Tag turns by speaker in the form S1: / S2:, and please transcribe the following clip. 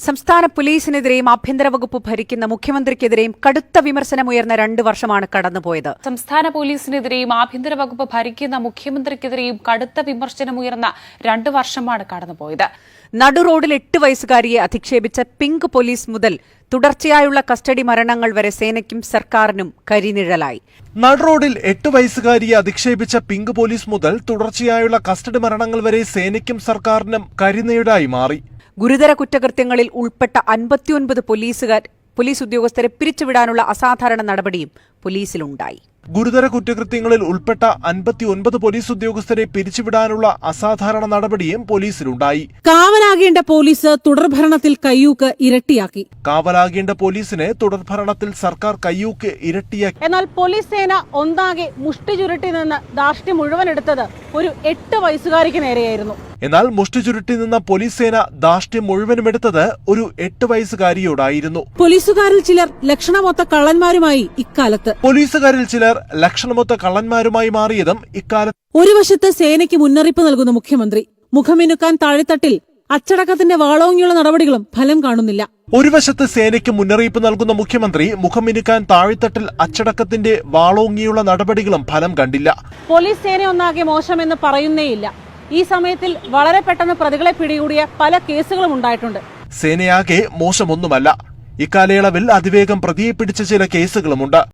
S1: സംസ്ഥാന പോലീസിനെതിരെയും ആഭ്യന്തര വകുപ്പ് ഭരിക്കുന്ന മുഖ്യമന്ത്രിക്കെതിരെയും കടുത്ത വിമർശനമുയർന്ന 2 വർഷമാണ് കടന്നുപോയത്.
S2: സംസ്ഥാന പോലീസിനെതിരെയും ആഭ്യന്തര വകുപ്പ് ഭരിക്കുന്ന മുഖ്യമന്ത്രിക്കെതിരെയും കടുത്ത വിമർശനമുയർന്ന 2 വർഷമാണ് കടന്നുപോയത്.
S1: നടുറോഡിൽ 8 വയസ്സുകാരിയെ അധിക്ഷേപിച്ച പിങ്ക് പോലീസ് മുതൽ തുടർച്ചയായുള്ള കസ്റ്റഡി മരണങ്ങൾ വരെ സേനയ്ക്കും സർക്കാരിനും കരിനിഴലായി.
S3: നടുറോഡിൽ 8 വയസ്സുകാരിയെ അധിക്ഷേപിച്ച പിങ്ക് പോലീസ് മുതൽ തുടർച്ചയായുള്ള കസ്റ്റഡി മരണങ്ങൾ വരെ സേനയ്ക്കും സർക്കാരിനും കരിനിഴലായി മാറി.
S1: ഗുരുതര കുറ്റകൃത്യങ്ങളിൽ ഉൾപ്പെട്ട 59 പോലീസ് ഉദ്യോഗസ്ഥരെ പിരിച്ചുവിടാനുള്ള അസാധാരണ നടപടിയും പോലീസിലുണ്ടായി.
S3: ഗുരുതര കുറ്റകൃത്യങ്ങളിൽ ഉൾപ്പെട്ട 59 പോലീസ് ഉദ്യോഗസ്ഥരെ പിരിച്ചുവിടാനുള്ള അസാധാരണ നടപടിയും പോലീസിലുണ്ടായി.
S4: കാവലാകേണ്ട പോലീസ് തുടർഭരണത്തിൽ കയ്യൂക്ക് ഇരട്ടിയാക്കി.
S3: കാവലാകേണ്ട പോലീസിനെ തുടർഭരണത്തിൽ സർക്കാർ കയ്യൂക്ക് ഇരട്ടിയാക്കി.
S4: എന്നാൽ പോലീസ് സേന ഒന്നാകെ മുഷ്ടി ചുരുട്ടി നിന്ന് ധാർഷ്ട്യം മുഴുവൻ എടുത്തത് ഒരു 8 വയസ്സുകാരിക്ക് നേരെയായിരുന്നു.
S3: എന്നാൽ മുഷ്ടി ചുരുട്ടി നിന്ന പോലീസ് സേന ധാർഷ്ട്യം മുഴുവനും എടുത്തത് ഒരു 8 വയസ്സുകാരിയോടായിരുന്നു.
S4: പോലീസുകാരിൽ ചിലർ ലക്ഷണമൊത്ത കള്ളന്മാരുമായി ഇക്കാലത്ത്
S3: മാറിയതും ഇക്കാലത്ത്.
S4: ഒരു വശത്ത് സേനയ്ക്ക് മുന്നറിയിപ്പ് നൽകുന്ന മുഖ്യമന്ത്രി, മുഖമിനുക്കാൻ താഴെത്തട്ടിൽ അച്ചടക്കത്തിന്റെ വാളോങ്ങിയുള്ള നടപടികളും ഫലം കാണുന്നില്ല.
S3: ഒരു വശത്ത് സേനയ്ക്ക് മുന്നറിയിപ്പ് നൽകുന്ന മുഖ്യമന്ത്രി, മുഖമിനുക്കാൻ താഴെത്തട്ടിൽ അച്ചടക്കത്തിന്റെ വാളോങ്ങിയുള്ള നടപടികളും ഫലം കണ്ടില്ല.
S4: പോലീസ് സേന ഒന്നാകെ മോശമെന്ന് പറയുന്നേയില്ല. ഈ സമയത്തിൽ വളരെ പെട്ടെന്ന് പ്രതികളെ പിടികൂടിയ പല കേസുകളും ഉണ്ടായിട്ടുണ്ട്.
S3: സേനയാകെ മോശമൊന്നുമല്ല. ഇക്കാലയളവിൽ അതിവേഗം പ്രതിയെ പിടിച്ച ചില കേസുകളുമുണ്ട്.